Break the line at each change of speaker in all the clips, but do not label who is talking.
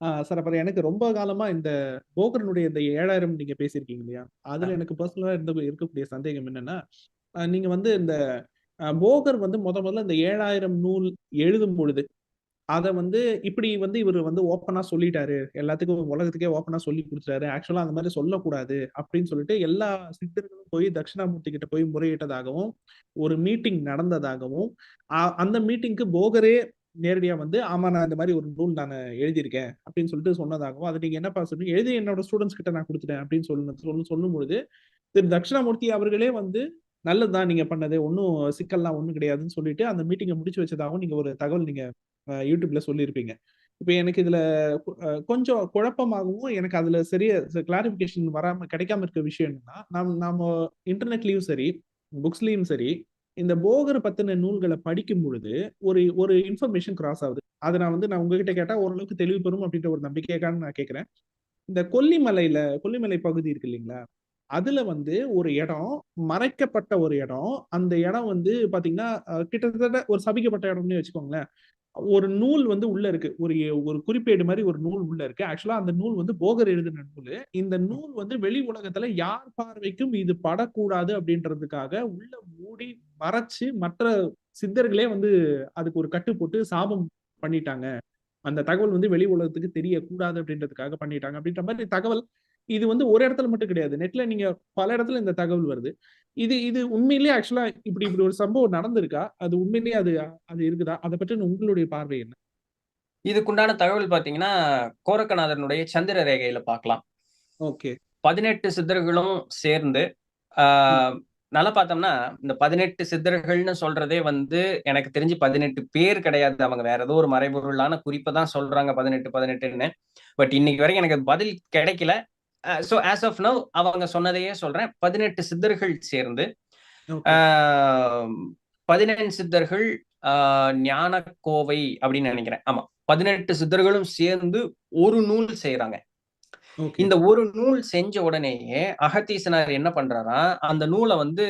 Sir அப்புறம் எனக்கு ரொம்ப காலமா இந்த போகரனுடைய இந்த 7,000 நீங்க பேசியிருக்கீங்க இல்லையா? அதுல எனக்கு பர்சனலா இருக்கக்கூடிய சந்தேகம் என்னன்னா, நீங்க வந்து இந்த போகர் வந்து முதல்ல இந்த 7,000 நூல் எழுதும் பொழுது அத வந்து இப்படி வந்து இவரு வந்து ஓப்பனா சொல்லிட்டாரு. எல்லாத்துக்கும் உலகத்துக்கே ஓப்பனா சொல்லி குடுத்துட்டாரு. ஆக்சுவலா அந்த மாரி சொல்லக்கூடாது அப்படின்னு சொல்லிட்டு எல்லா சித்தர்களும் போய் தட்சிணாமூர்த்தி கிட்ட போய் முறையிட்டதாகவும், ஒரு மீட்டிங் நடந்ததாகவும், அந்த மீட்டிங்க்கு போகரே நேரடியா வந்து, "ஆமா நான் இந்த மாரி ஒரு நூல் நானு எழுதியிருக்கேன்" அப்படின்னு சொல்லிட்டு சொன்னதாகவும், "அத நீங்க என்னப்பா சொன்னீங்க?" "எழுதி என்னோட ஸ்டூடண்ட்ஸ் கிட்ட நான் குடுத்துட்டேன்" அப்படின்னு சொல்லும்பொழுது, திரு தட்சிணாமூர்த்தி அவர்களே வந்து, "நல்லதுதான் நீங்க பண்ணது. ஒண்ணும் சிக்கல்லாம் ஒண்ணும் கிடையாதுன்னு" சொல்லிட்டு அந்த மீட்டிங்க முடிச்சு வச்சதாகவும் நீங்க ஒரு தகவல் நீங்க யூடியூப்ல சொல்லியிருப்பீங்க. இப்ப எனக்கு இதுல கொஞ்சம் குழப்பமாகவும், எனக்கு அதுல சரியா கிளாரிஃபிகேஷன் வராம கிடைக்காம இருக்க விஷயம் என்னன்னா, நாம இன்டர்நெட்லயும் சரி, புக்ஸ்லயும் சரி, இந்த போகர் பத்தின நூல்கள படிக்கும் பொழுது, ஒரு ஒரு இன்ஃபர்மேஷன் கிராஸ் ஆகுது. அத நான் உங்ககிட்ட கேட்டா ஓரளவுக்கு தெளிவு பெறும் அப்படின்ற ஒரு நம்பிக்கைக்காக நான் கேட்கிறேன். இந்த கொல்லிமலை பகுதி இருக்கு இல்லீங்களா? அதுல வந்து ஒரு இடம், மறைக்கப்பட்ட ஒரு இடம். அந்த இடம் வந்து பாத்தீங்கன்னா, கிட்டத்தட்ட ஒரு சபிக்கப்பட்ட இடம்னே வச்சுக்கோங்களேன். ஒரு நூல் வந்து உள்ள இருக்கு. ஒரு குறிப்பேடு மாரி ஒரு நூல் உள்ள இருக்கு. ஆக்சுவலா அந்த நூல் வந்து போகர் எழுதின நூலு. இந்த நூல் வந்து வெளி உலகத்துல யார் பார்வைக்கும் இது படக்கூடாது அப்படின்றதுக்காக உள்ள மூடி மறைச்சு மற்ற சித்தர்களே வந்து அதுக்கு ஒரு கட்டு போட்டு சாபம் பண்ணிட்டாங்க. அந்த தகவல் வந்து வெளி உலகத்துக்கு தெரியக்கூடாது அப்படின்றதுக்காக பண்ணிட்டாங்க அப்படின்ற மாதிரி தகவல். இது வந்து ஒரு இடத்துல மட்டும் கிடையாது. நெட்ல நீங்க பல இடத்துல இந்த தகவல் வருது. இது இது உண்மையிலேயே ஆக்சுவலா இப்படி இப்படி ஒரு சம்பவம் நடந்திருக்கா? அது உண்மையிலேயே அது அது இருக்குதா? அத பற்றின உங்களுடைய பார்வை என்ன?
இதுக்குண்டான தகவல் பார்த்தீங்கன்னா, கோரக்கநாதனுடைய சந்திர ரேகையில பார்க்கலாம்.
ஓகே.
18 சித்தர்களும் சேர்ந்து, ஆ
ம்.
நல்லா பார்த்தோம்னா, இந்த 18 சித்தர்கள்னு சொல்றதே வந்து எனக்கு தெரிஞ்சு 18 பேர் கிடையாது. அவங்க வேற ஏதோ ஒரு மறைபொருளான குறிப்ப தான் சொல்றாங்க 18, 18ன்னு. பட் இன்னைக்கு வரைக்கும் எனக்கு பதில் கிடைக்கல. ஸோ ஆஸ் ஆஃப் நவ் அவங்க சொன்னதையே சொல்றேன். 18 சித்தர்கள் சேர்ந்து, ஆ
ஓகே.
17 சித்தர்கள் ஆ ஞானக்கோவை அப்படின்னு நெனைக்கிறேன். ஆமா. 18 சித்தர்களும் சேர்ந்து ஒரு நூல் செய்றாங்க.
ஓகே.
இந்த ஒரு நூல் செஞ்ச உடனேயே அகத்தீசனார் என்ன பண்றாராம், அந்த நூல வந்து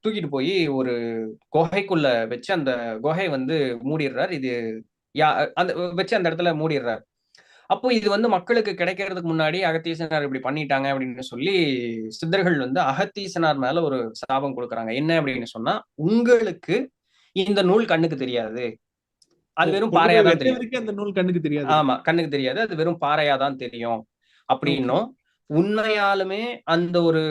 தூக்கிட்டு போயி ஒரு குகைக்குள்ள வச்சு அந்த குகைய வந்து மூடிர்றார். இது யா அந்த வச்சு அந்த இடத்துல மூடிர்றார். அப்போ இது வந்து மக்களுக்கு கிடைக்கிறதுக்கு முன்னாடி அகத்தீசனார் இப்படி பண்ணிட்டாங்க அப்படின்னு சொல்லி, சித்தர்கள் வந்து அகத்தீசனார் மேல ஒரு சாபம் குடுக்குறாங்க. என்ன அப்படின்னு சொன்னா, உங்களுக்கு இந்த நூல் கண்ணுக்கு தெரியாது. அது
ஓ!
வெறும்
கொண்டு
பாறையா
போய்
தான் தெரியும்.
வச்சவருக்கே அந்த நூல் கண்ணுக்கு தெரியாதுன்னு.
ஆமா. கண்ணுக்கு தெரியாது. அது வெறும் பாறையா தான் தெரியும்.
ஓகே.
அப்படின்னும், உண்மையாலுமே அந்த ஒரு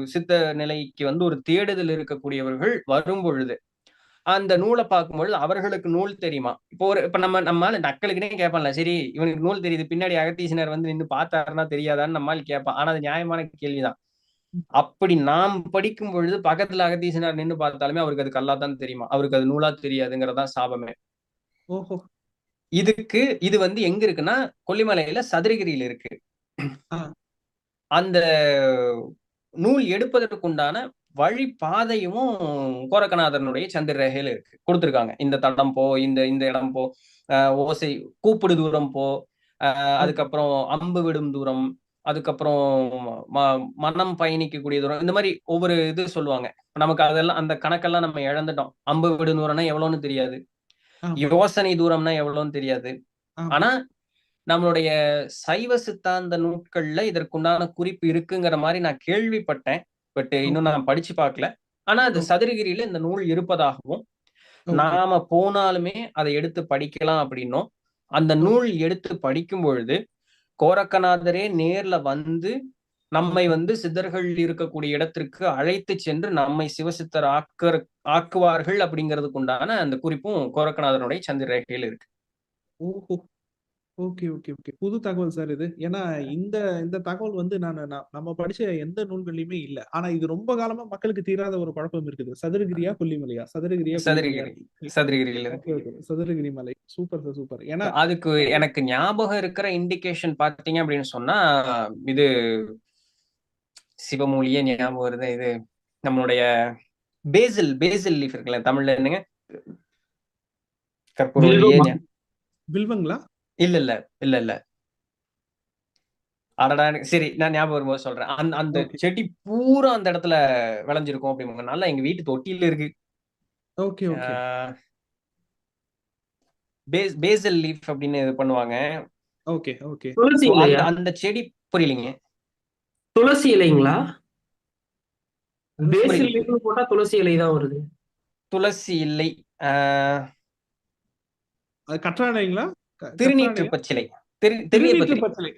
சித்த நிலைக்கு வந்து ஒரு தேடுதல் இருக்கக்கூடியவர்கள் வரும்பொழுது, அந்த நூல பார்க்கும்பொழுது அவர்களுக்கு நூல் தெரியுமா? இப்ப நம்மாளு நக்கலுக்குன்னே கேட்பான்ல. சரி இவனுக்கு நூல் தெரியுது. பின்னாடி அகத்தீசினர் வந்து நின்னு பார்த்தாருன்னா தெரியாதான்னு நம்மாள் கேட்பான். ஆனா அது நியாயமான கேள்வி தான். அப்படி நாம் படிக்கும் பொழுது பக்கத்துல அகத்தீசினர் நின்னு பார்த்தாலுமே அவருக்கு அது கல்லா தான் தெரியுமா? அவருக்கு அது நூலா தெரியாதுங்கிறது தான் சாபமே.
ஓஹோ!
இது வந்து எங்க இருக்குன்னா, கொல்லிமலையில சதுரகிரியில இருக்கு.
ஆ.
அந்த நூல் எடுப்பதற்குண்டான வழி பாதையும் கோரக்கநாதனுடைய சந்திர ரேகையில இருக்கு. குடுத்திருக்காங்க. இந்த தடம் போ, இந்த இந்த இடம் போ, ஓசை கூப்பிடு தூரம் போ,
ஓகே.
அதுக்கப்புறம் அம்பு விடும் தூரம், அதுக்கப்புறம் ம மனம் பயணிக்கக்கூடிய தூரம். இந்த மாரி ஒவ்வொரு இது சொல்லுவாங்க. நமக்கு அதெல்லாம் அந்த கணக்கெல்லாம் நம்ம இழந்துட்டோம். அம்பு விடும் தூரம்னா எவ்வளோன்னு தெரியாது.
ஆமா.
யோசனை தூரம்னா எவ்வளோன்னு தெரியாது.
ஆமா.
ஆனா நம்மளுடைய சைவ சித்தாந்த நூட்கள்ல இதற்குண்டான குறிப்பு இருக்குங்கிற மாரி நான் கேள்விப்பட்டேன். பட் இன்னும்
ஓகே.
நான் படிச்சு பார்க்கல. ஆனா அது
ஓகே.
சதுரகிரியில இந்த நூல் இருப்பதாகவும்,
ஓகே.
நாம போனாலுமே அத எடுத்து படிக்கலாம் அப்படின்னும், அந்த
ஓ
நூல் எடுத்து படிக்கும் பொழுது, கோரக்கநாதரே நேர்ல வந்து நம்மை
ஓகே.
வந்து சித்தர்கள் இருக்கக்கூடிய இடத்திற்கு அழைத்துச் சென்று நம்மை சிவசித்தர் ஆக்குவார்கள் அப்படிங்கிறதுக்கு உண்டான அந்த குறிப்பும் கோரக்கநாதனுடைய சந்திர ரேகையில இருக்கு.
ஓஹோ! Okay, okay, okay. புது தகவல் சார் இது. ஏன்னா இந்த இந்த தகவல் வந்து நம்ம படிச்ச எந்த நூல்கள்லயுமே இல்ல. ஆனா இது ரொம்ப காலமா மக்களுக்கு தீராத ஒரு குழப்பம் இருக்குது. சதுரகிரியா, கொல்லிமலையா? சதுரகிரியா, கொல்லிமலையா?
சதுரகிரி சதுரகிரியில இருக்கு.
Okay, okay. சதுரகிரி மலை. Super sir, super. ஏன்னா
அதுக்கு எனக்கு ஞாபகம் இருக்கிற இண்டிகேஷன் பார்த்தீங்க அப்படின்னு சொன்னா, இது சிவமொழியே ஞாபகம் வருது. இது நம்மளுடைய பேசில் பேசில் லீஃப் இருக்குல்ல, தமிழ்ல என்னங்க? கற்பூரவள்ளியே
வில்வமா? வில்வங்களா?
இல்ல, இல்ல, இல்ல, இல்ல. அடடா! சரி நான் ஞாபகம் வரும்போது சொல்றேன். அந்த அந்த
ஓகே.
செடி பூரா அந்த இடத்துல விளைஞ்சிருக்கும் அப்படிம்பாங்க. நல்லா எங்க வீட்டு தொட்டியில இருக்கு.
Okay, okay.
ஆ பேசில் லீஃப் அப்படின்னு இது பண்ணுவாங்க.
Okay, okay.
துளசி
ஸோ அந்த
இல்லையா?
அந்த செடி புரியலைங்க.
துளசி இலைங்களா? பேசில்
புரியல.
லீவ்னு போட்டா துளசி இலை தான் வருது.
துளசி இல்லை.
அது கற்றாழைங்களா?
திருநீற்று
கற்றாழையா?
பச்சிலை. திருநீர்
திருநீற்று
பத்திரி.
பச்சிலை.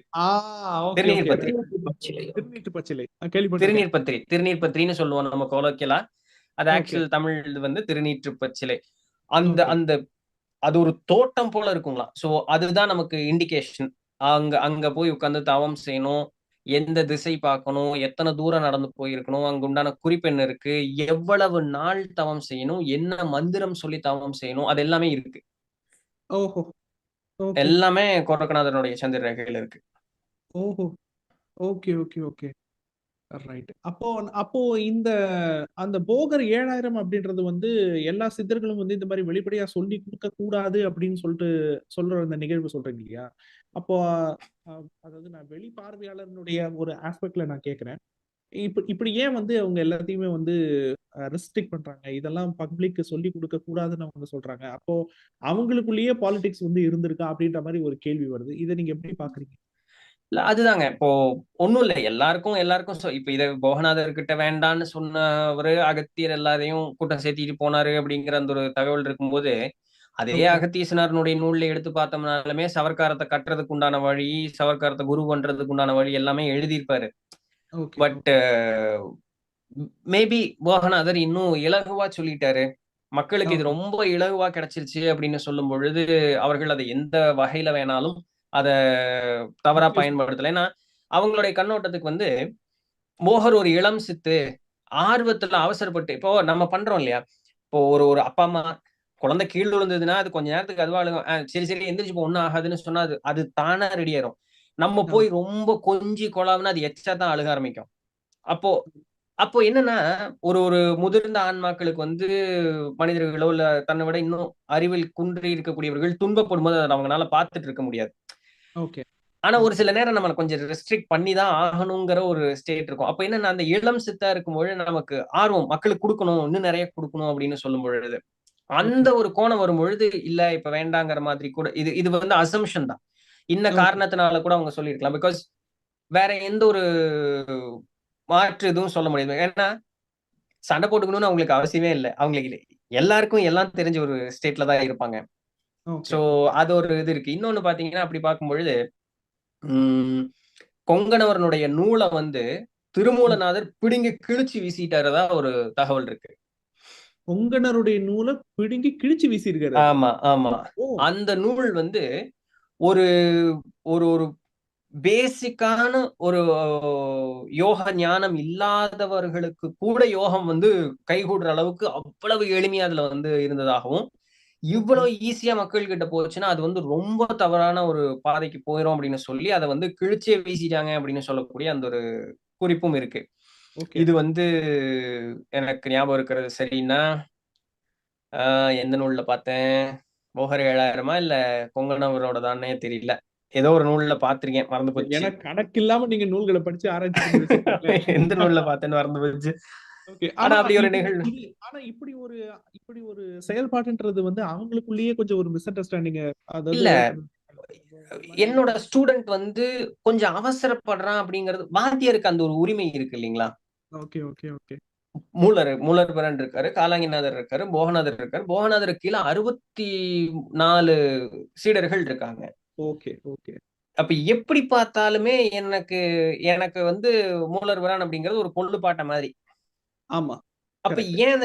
ஓகே,
திருநீர்
ஓகே.
பத்திரி.
ரைட்.
திருநீற்று பச்சிலை. ஓகே.
திருநீற்று பச்சிலை. கேள்விப்பட்டிருக்கேன்.
திருநீர் பத்திரின்னு சொல்லுவோம் நம்ம கொலோக்கியலா. அது
ஓகே,
ஆக்சுவல் தமிழ் வந்து திருநீற்று பச்சிலை. அந்த
ஓகே.
அந்த அது ஒரு தோட்டம் போல இருக்குங்களா. ஸோ அதுதான் நமக்கு இண்டிகேஷன். அங்க அங்க போய் உட்கார்ந்து தவம் செய்யணும். எந்த திசை பார்க்கணும், எத்தனை தூரம் நடந்து போயிருக்கணும், அங்க உண்டான குறிப்பெண் இருக்கு, எவ்வளவு நாள் தவம் செய்யணும், என்ன மந்திரம் சொல்லி தவம் செய்யணும், அது எல்லாமே இருக்கு.
ஓஹோ! ஓகே.
எல்லாமே கொரக்கநாதனுடைய சந்திர ரேகையில இருக்கு.
ஓஹோ! Okay, okay, okay. ரைட். அப்போ அப்போ இந்த அந்த போகர் 7000 அப்படின்றது வந்து எல்லா சித்தர்களும் வந்து இந்த மாதிரி வெளிப்படையா சொல்லி கொடுக்க கூடாது அப்படின்னு சொல்லிட்டு சொல்ற அந்த நிகழ்வு சொல்றீங்க இல்லையா? அப்போ அதாவது நான் வெளி பார்வையாளர்களுடைய ஒரு ஆஸ்பெக்ட்ல நான் கேட்கிறேன். இப்படி ஏன் வந்து அவங்க எல்லாத்தையுமே வந்து ரெஸ்ட்ரிக்ட் பண்றாங்க? இதெல்லாம் பப்ளிக் சொல்லி கொடுக்க கூடாதுன்னு அவங்க சொல்றாங்க. அப்போ அவங்களுக்குள்ளேயே பாலிடிக்ஸ் வந்து இருந்திருக்கா அப்படின்ற மாதிரி ஒரு கேள்வி வருது. இதை நீங்க எப்படி பாக்குறீங்க?
இல்ல அதுதாங்க. இப்போ ஒண்ணும் இல்ல. எல்லாருக்கும் இப்ப இத போகநாதர் கிட்ட வேண்டான்னு சொன்னவரு, அகத்தியர் எல்லாரையும் கூட்டம் சேர்த்திட்டு போனாரு அப்படிங்கிற அந்த ஒரு தகவல் இருக்கும்போது, அதே
ஓகே,
அகத்தீசனாரினுடைய நூல்ல எடுத்து பார்த்தோம்னாலுமே, சவர்க்காரத்த கட்டுறதுக்கு உண்டான வழி, சவர்க்காரத்த குரு பண்றதுக்கு உண்டான வழி எல்லாமே எழுதியிருப்பாரு.
ஓகே,
பட் மேபி போகநாதர் இன்னும் இலகுவா சொல்லிட்டாரு. மக்களுக்கு இது
ஓகே,
ரொம்ப இலகுவா கிடைச்சிருச்சு அப்படின்னு சொல்லும் பொழுது, அவர்கள் அதை எந்த வகையில வேணாலும் அத தவறா
மிஸ்யூஸ்.
பயன்படுத்தல. ஏன்னா, அவங்களுடைய கண்ணோட்டத்துக்கு வந்து மோகர் ஒரு இளம் சித்து. ஆர்வத்துல அவசரப்பட்டு இப்போ நம்ம பண்றோம் இல்லையா? இப்போ ஒரு ஒரு அப்பா, அம்மா குழந்தை கீழ விழுந்ததுன்னா, அது கொஞ்ச நேரத்துக்கு அதுவா அழுகும். சரி, சரி எந்திரிச்சு போ ஒண்ணும் ஆகாதுன்னு சொன்னா, அது அது தானா ரெடி ஆயிரும். நம்ம போய் ரொம்ப கொஞ்சி கொலாவுனா, அது எச்சா தான் அழுக ஆரம்பிக்கும். அப்போ அப்போ என்னன்னா, ஒரு ஒரு முதிர்ந்த ஆன்மாக்களுக்கு வந்து மனிதர்களோ, இல்ல தன்னை விட இன்னும் அறிவில் குன்றி இருக்கக்கூடியவர்கள் துன்பப்படும்போது, அத அவங்கனால பார்த்துட்டு இருக்க முடியாது.
ஓகே,
ஆனா, ஒரு
ஓகே,
சில நேரம் நம்மள கொஞ்சம் ரெஸ்ட்ரிக்ட் பண்ணி தான் ஆகணுங்கிற ஒரு ஸ்டேட் இருக்கும். அப்ப என்னன்னா, அந்த இளம் சித்தா இருக்கும்பொழுது நமக்கு ஆர்வம் மக்களுக்கு குடுக்கணும், இன்னும் நெறைய குடுக்கணும் அப்படின்னு சொல்லும் பொழுது,
ஓகே,
அந்த ஒரு கோணம் வரும்பொழுது, இல்ல இப்ப வேண்டாங்கிற மாதிரி கூட இது இது வந்து அசம்ப்ஷன் தான். இன்ன
ஓகே.
காரணத்தினால கூட அவங்க சொல்லியிருக்கலாம். பிகாஸ் வேற எந்த ஒரு மாற்று இதுவும் சொல்ல முடியாது. ஏன்னா, சண்டை போட்டுக்கணும்னு அவங்களுக்கு அவசியமே இல்ல. அவங்களுக்கு எல்லாருக்கும் எல்லாம் தெரிஞ்ச ஒரு ஸ்டேட்ல தான் இருப்பாங்க.
Okay,
so,
okay.
அது ஒரு இது இருக்கு. இன்னொன்னு பார்த்தீங்கன்னா, அப்படி பார்க்கும்பொழுது, ம் கொங்கணவரனுடைய நூல வந்து
ம்.
திருமூலநாதர் பிடுங்கி கிழிச்சு வீசிட்டாருதா ஒரு தகவல் இருக்கு.
கொங்கணருடைய நூலை பிடுங்கி கிழிச்சு வீசியிருக்காரு.
ஆமா, ஆமா.
ஓ!
அந்த நூல் வந்து ஒரு ஒரு ஒரு பேசிக்கான ஒரு யோக ஞானம் இல்லாதவர்களுக்கு கூட யோகம் வந்து கைகூடுற அளவுக்கு அவ்வளவு எளிமையா அதுல வந்து இருந்ததாகவும்,
ஓகே,
இவ்வளவு ஈஸியா மக்கள் கிட்ட போச்சுன்னா, அது வந்து ரொம்ப தவறான ஒரு பாதைக்கு போயிரும் அப்படின்னு சொல்லி, அத வந்து கிழிச்சே வீசிட்டாங்க அப்படின்னு சொல்லக்கூடிய அந்த ஒரு குறிப்பும் இருக்கு.
ஓகே.
இது வந்து எனக்கு ஞாபகம் இருக்கிறது சரின்னா, அ எந்த நூல்ல பார்த்தேன்? போகர் 7000 இல்ல கொங்கணவரோடதான்னே தெரியல. ஏதோ ஒரு நூல்ல பார்த்திருக்கேன். மறந்து போச்சு.
ஏன்னா கணக்கில்லாம நீங்க நூல்கள படிச்சு ஆராய்ச்சி பண்ணி வச்சிருக்கீங்களே.
எந்த நூல்ல பார்த்தேன்னு மறந்து போச்சு.
ஓகே.
ஆனா
ஆனா
அப்படி ஒரு
இது
நிகழ்வு.
இது ஆனா இப்படி ஒரு செயல்பாடுன்றது வந்து அவங்களுக்குள்ளேயே கொஞ்சம் ஒரு மிஸ் அண்டர்ஸ்டாண்டிங் அதாவது
இல்ல,
ஒரு மாரி
என்னோட ஸ்டூடண்ட் வந்து கொஞ்சம் அவசரப்படுறான் அப்படிங்கிறது வாத்தியாருக்கு அந்த ஒரு உரிமை இருக்கு இல்லீங்களா?
Okay, okay, okay.
மூலர்பரன் இருக்காரு, காலாங்கிநாதர் இருக்காரு, போகநாதர் இருக்காரு. போகநாதருக்கு கீழ 64 சீடர்கள் இருக்காங்க.
Okay, okay.
அப்ப எப்படி பார்த்தாலுமே எனக்கு எனக்கு வந்து மூலர்வரான் அப்படிங்கிறது ஒரு கொள்ளு பாட்ட மாதிரி.
ஆமா.
அப்ப
கரெக்ட்.
ஏன்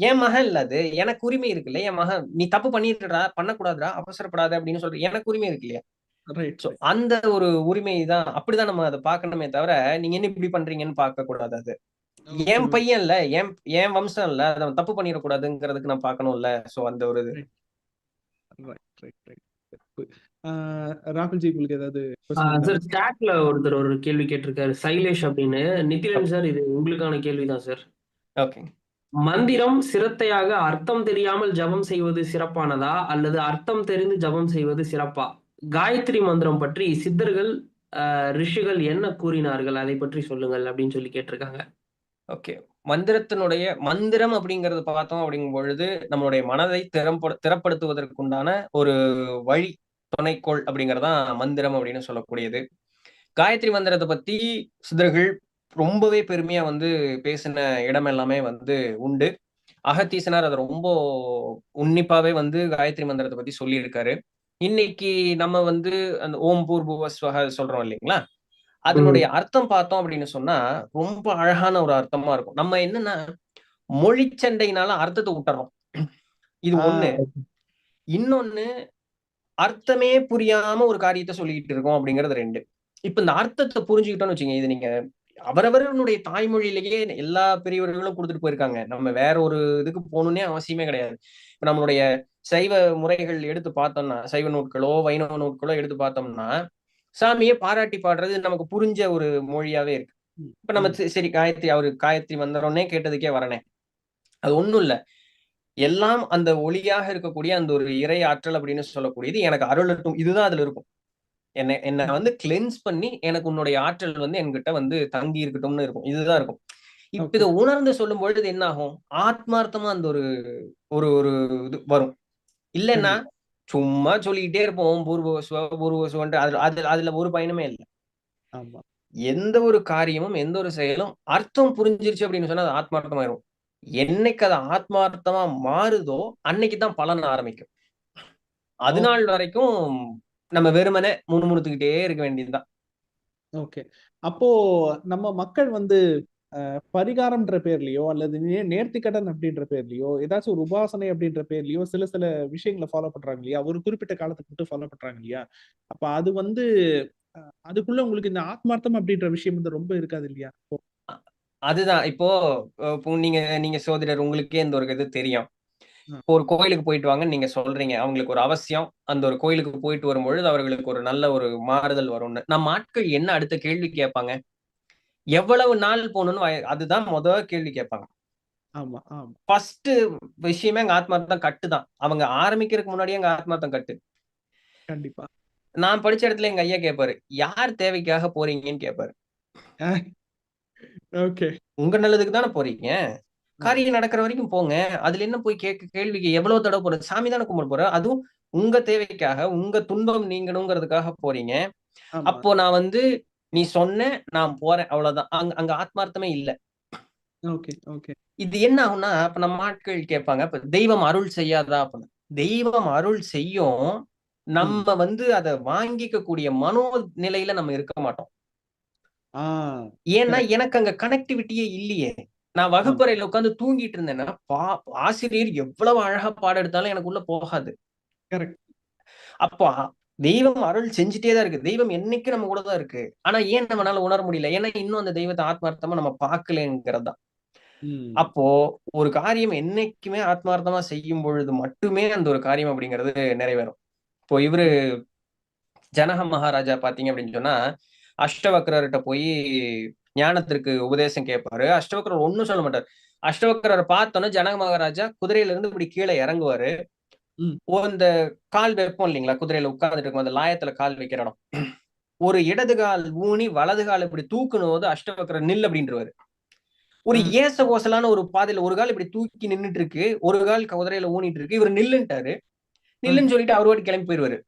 என் மகன் இல்ல அது. எனக்கு உரிமை இருக்குல்ல. என் மகன் நீ தப்பு பண்ணிட்டுடா, பண்ணக்கூடாதுடா, அவசரப்படாத அப்படின்னு சொல்ற எனக்கு உரிமை இருக்கு இல்லையா?
Right,
so
right.
அந்த ஒரு உரிமை தான் அப்படிதான் நம்ம அத பார்க்கணுமே தவிர, நீங்க என்ன இப்படி பண்றீங்கன்னு பார்க்கக்கூடாது அது.
ஓகே,
என்
ஓகே.
பையன் இல்ல, என் வம்சம் இல்ல. அத அவன் தப்பு பண்ணிறக்கூடாதுங்கிறதுக்கு நான் பார்க்கணும்ல. சோ அந்த ஒரு இது.
Right, right, right, right. ஆ, ராகுல்ஜி உங்களுக்கு ஏதாவது கொஸ்டின் இருக்கா?
சார் சாட்ல ஒருத்தர் ஒரு கேள்வி கேட்டிருக்காரு, சைலேஷ் அப்படின்னு. நிதிலன் சார், இது உங்களுக்கான கேள்விதான் சார்.
ஓகே.
மந்திரம் சிரத்தையாக அர்த்தம் தெரியாமல் ஜபம் செய்வது சிறப்பானதா, அல்லது அர்த்தம் தெரிந்து ஜபம் செய்வது சிறப்பா? காயத்ரி மந்திரம் பற்றி சித்தர்கள், ரிஷிகள் என்ன கூறினார்கள், அதை பற்றி சொல்லுங்கள் அப்படின்னு சொல்லி கேட்டிருக்காங்க.
ஓகே. மந்திரம் அப்படிங்கிறது பார்த்தோம் அப்படிங்கும் பொழுது, நம்மளுடைய மனதை திறப்படுத்துவதற்குண்டான ஒரு வழி. துணைக்கோள் அப்படிங்கறதான் மந்திரம் அப்படின்னு சொல்லக்கூடியது. காயத்ரி மந்திரத்தை பத்தி சித்தர்கள் ரொம்பவே பெருமையா வந்து பேசின இடம் எல்லாமே வந்து உண்டு. அகத்தீசனார் அதை ரொம்ப உன்னிப்பாவே வந்து காயத்ரி மந்திரத்தை பத்தி சொல்லியிருக்காரு. இன்னைக்கு நம்ம வந்து அந்த ஓம் பூர்புவஸ்வஹ சொல்றோம் இல்லைங்களா, அதனுடைய அர்த்தம் பார்த்தோம் அப்படின்னு சொன்னா ரொம்ப அழகான ஒரு அர்த்தமா இருக்கும். நம்ம என்னன்னா மொழி சண்டையினால அர்த்தத்தை விட்டுறோம். இது ஒண்ணு. இன்னொன்னு, அர்த்தமே புரியாம ஒரு காரியத்தை சொல்லிட்டு இருக்கோம் அப்படிங்கிறது 2. இப்ப இந்த அர்த்தத்தை புரிஞ்சுக்கிட்டோம்னு வச்சுக்கோங்க, இது நீங்க அவரவர்களுடைய தாய்மொழியிலேயே எல்லா பெரியவர்களும் கொடுத்துட்டு போயிருக்காங்க. நம்ம வேற ஒரு இதுக்கு போகணும்னே அவசியமே கிடையாது. இப்ப நம்மளுடைய சைவ முறைகள் எடுத்து பார்த்தோம்னா, சைவ நூட்களோ வைணவ நூட்களோ எடுத்து பார்த்தோம்னா, சாமியை பாராட்டி பாடுறது நமக்கு புரிஞ்ச ஒரு மொழியாவே இருக்கு. இப்ப நம்ம சரி காயத்ரி, அவரு காயத்ரி மந்திரம்னே கேட்டதுக்கே வரனே, அது ஒண்ணும் இல்ல. எல்லாம் அந்த ஒளியாக இருக்கக்கூடிய அந்த ஒரு இறை ஆற்றல் அப்படின்னு சொல்லக்கூடியது எனக்கு அருளட்டும், இதுதான் அதுல இருக்கும். என்ன வந்து கிளென்ஸ் பண்ணி எனக்கு உன்னுடைய ஆற்றல் வந்து என்கிட்ட வந்து தங்கி இருக்கட்டும்னு இருக்கும். இதுதான் இருக்கும். இப்ப இதை உணர்ந்து சொல்லும் பொழுது என்ன ஆகும், ஆத்மார்த்தமா அந்த ஒரு ஒரு ஒரு இது வரும். இல்லைன்னா சும்மா சொல்லிக்கிட்டே இருப்போம் பூர்வசுவன்ட்டு, அதுல ஒரு பயனுமே இல்லை. எந்த ஒரு காரியமும் எந்த ஒரு செயலும் அர்த்தம் புரிஞ்சிருச்சு அப்படின்னு சொன்னா அது ஆத்மார்த்தமாயிரும். என்னைக்கு அது ஆத்மார்த்தமா மாறுதோ அன்னைக்குதான் பலன் ஆரம்பிக்கும். அது நாள் வரைக்கும் நம்ம வெறுமனே முணுமுணுத்துக்கிட்டே இருக்க வேண்டியதுதான்.
ஓகே. அப்போ நம்ம மக்கள் வந்து பரிகாரம்ன்ற பேர்லயோ அல்லது நேர்த்திக்கடன் அப்படின்ற பேர்லயோ ஏதாச்சும் ஒரு உபாசனை அப்படின்ற பேர்லயோ சில சில விஷயங்களை ஃபாலோ பண்றாங்க இல்லையா, ஒரு குறிப்பிட்ட காலத்துக்கு மட்டும் ஃபாலோ பண்றாங்க இல்லையா, அப்ப அது வந்து அதுக்குள்ள உங்களுக்கு இந்த ஆத்மார்த்தம் அப்படின்ற விஷயம் வந்து ரொம்ப இருக்காது இல்லையா?
அதுதான் இப்போ நீங்க நீங்க சோதிடர், உங்களுக்கே இந்த ஒரு இது தெரியும். இப்போ ஒரு கோயிலுக்கு போயிட்டு வாங்கன்னு நீங்க சொல்றீங்க, அவங்களுக்கு ஒரு அவசியம். அந்த ஒரு கோயிலுக்கு போயிட்டு வரும்பொழுது அவர்களுக்கு ஒரு நல்ல ஒரு மாறுதல் வரும்னு நம்ம ஆட்கள் என்ன அடுத்த கேள்வி கேட்பாங்க, எவ்வளவு நாள் போகணும்னு அதுதான் முதல் கேள்வி கேட்பாங்க.
ஆமா ஆமா.
ஃபர்ஸ்ட் விஷயமே எங்க ஆத்மார்த்தம் கட்டுதான். அவங்க ஆரம்பிக்கிறதுக்கு முன்னாடியே எங்க ஆத்மார்த்தம் கட்டு.
கண்டிப்பா.
நான் படிச்ச இடத்துல எங்க ஐயா கேட்பாரு, யார் தேவைக்காக போறீங்கன்னு கேட்பாரு.
ஓகே.
உங்க நல்லதுக்கு தானே போறீங்க, காரியம் நடக்கிற வரைக்கும் போங்க. அதுல என்ன போய் கேள்விக்கு எவ்வளவு தடவை போறது, சாமி தானே கும்பிட போற, அதுவும் உங்க தேவைக்காக உங்க துன்பம் நீங்கணுங்கிறதுக்காக போறீங்க. அப்போ நான் வந்து நீ சொன்ன நான் போறேன், அவ்வளவுதான். அங்க ஆத்மார்த்தமே இல்ல.
Okay okay.
இது என்ன ஆகும்னா, இப்ப நம்ம ஆட்கள் கேட்பாங்க, இப்ப தெய்வம் அருள் செய்யாதா அப்படின்னு. தெய்வம் அருள் செய்யும், நம்ம வந்து அதை வாங்கிக்க கூடிய மனோநிலையில நம்ம இருக்க மாட்டோம். ஏன்னா எனக்கு அங்க கனெக்டிவிட்டியே இல்லையே. நான் வகுப்பறையில உட்கார்ந்து தூங்கிட்டு இருந்தேன்னா ஆசிரியர் எவ்வளவு அழகா பாடம் எடுத்தாலும் எனக்கு உள்ள போகாது. அப்போ தெய்வம் அருள் செஞ்சுட்டே தான் இருக்கு. தெய்வம் என்னைக்கு நம்ம கூட தான் இருக்கு. ஆனா ஏன் நம்மளால உணர முடியல, ஏன்னா இன்னும் அந்த தெய்வத்தை ஆத்மார்த்தமா நம்ம பார்க்கலங்கிறது தான். அப்போ ஒரு காரியம் என்னைக்குமே ஆத்மார்த்தமா செய்யும் பொழுது மட்டுமே அந்த ஒரு காரியம் அப்படிங்கிறது நிறைவேறும். இப்போ இவரு ஜனக மகாராஜா பாத்தீங்க அப்படின்னு சொன்னா, அஷ்டவக்ரர்கிட்ட போய் ஞானத்திற்கு உபதேசம் கேட்பாரு. அஷ்டவக்ரர் ஒண்ணும் சொல்ல மாட்டார். அஷ்டவக்ரரை பார்த்தோன்னா ஜனக மகாராஜா குதிரையில இருந்து இப்படி கீழே இறங்குவாரு. இந்த கால் வைப்போம் இல்லைங்களா, குதிரையில உட்கார்ந்துட்டு இருக்கும் அந்த லாயத்துல கால் வைக்கிற இடம், ஒரு இடது கால் ஊனி வலது கால் இப்படி தூக்கணும் போது அஷ்டவக்ரர் நில் அப்படின்றவாரு. ஒரு ஏச கோசலான ஒரு பாதையில ஒரு கால் இப்படி தூக்கி நின்னுட்டு இருக்கு, ஒரு கால் குதிரையில ஊனிட்டு இருக்கு. இவர் நில்லுன்ட்டாரு. நில்லுன்னு சொல்லிட்டு அவர் வாட்டி கிளம்பி போயிருவாரு.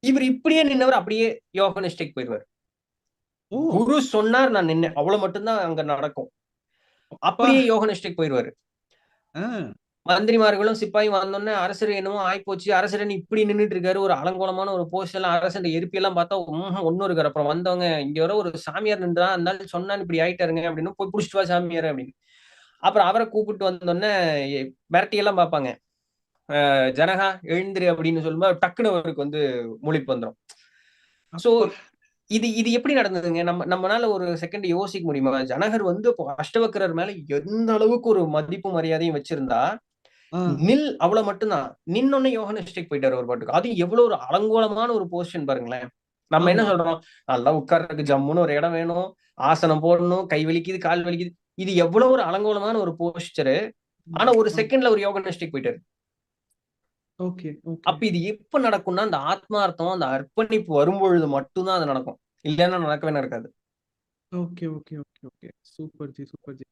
இவர் இப்படியே நின்னவர் அப்படியே யோக நிஷ்டைக்கு போயிருவாரு. குரு சொன்னார், நான் நின்னேன், அவ்வளவு மட்டும்தான் அங்க நடக்கும். அப்படியே யோக நிஷ்டைக்கு போயிருவாரு. மந்திரிமார்களும் சிப்பாயும் வந்தோடனே அரசர் என்னமோ ஆயிப்போச்சு, அரசர் இப்படி நின்றுட்டு இருக்காரு, ஒரு அலங்கோலமான ஒரு போஸ்ட் எல்லாம், அரசர் எரிப்பி எல்லாம் பார்த்தா ஒன்னும் இருக்காரு. அப்புறம் வந்தவங்க, இங்க வர ஒரு சாமியார் நின்றா, அந்த சொன்னான்னு இப்படி ஆயிட்டாருங்க அப்படின்னு, போய் புடிச்சிட்டு வா சாமியார் அப்படின்னு. அப்புறம் அவரை கூப்பிட்டு வந்தோடனே மிரட்டி எல்லாம் பார்ப்பாங்க. ஜனகா எழுந்திரு அப்படின்னு சொல்லும்போது டக்குனு அவருக்கு வந்து முழிப்பு வந்துடும். சோ இது இது எப்படி நடந்ததுங்க, நம்மனால ஒரு செகண்ட் யோசிக்க முடியுமா? ஜனகர் வந்து அஷ்டவக்ரர் மேல எந்த அளவுக்கு ஒரு மதிப்பு மரியாதையும் வச்சிருந்தா, நில் அவ்வளவு மட்டும்தான். நின்னொன்னே யோக நிஷ்டைக்கு போயிட்டாரு ஒரு பாட்டுக்கு. அது எவ்வளவு ஒரு அலங்கோலமான ஒரு பொசிஷன் பாருங்களேன். நம்ம என்ன சொல்றோம், நல்லா உட்கார்றதுக்கு ஜம்முன்னு ஒரு இடம் வேணும், ஆசனம் போடணும், கை வலிக்குது கால் வலிக்குது. இது எவ்வளவு ஒரு அலங்கோலமான ஒரு போஸ்டர். ஆனா ஒரு செகண்ட்ல ஒரு யோக நிஷ்டைக்கு போயிட்டாரு. அப்ப இது எப்ப நடக்கும்னா, அந்த ஆத்மார்த்தம் அந்த அர்ப்பணிப்பு வரும்பொழுது மட்டும்தான் அது நடக்கும். இல்லைன்னா நடக்கவே நடக்காது.
Okay okay okay okay. Super G, super G.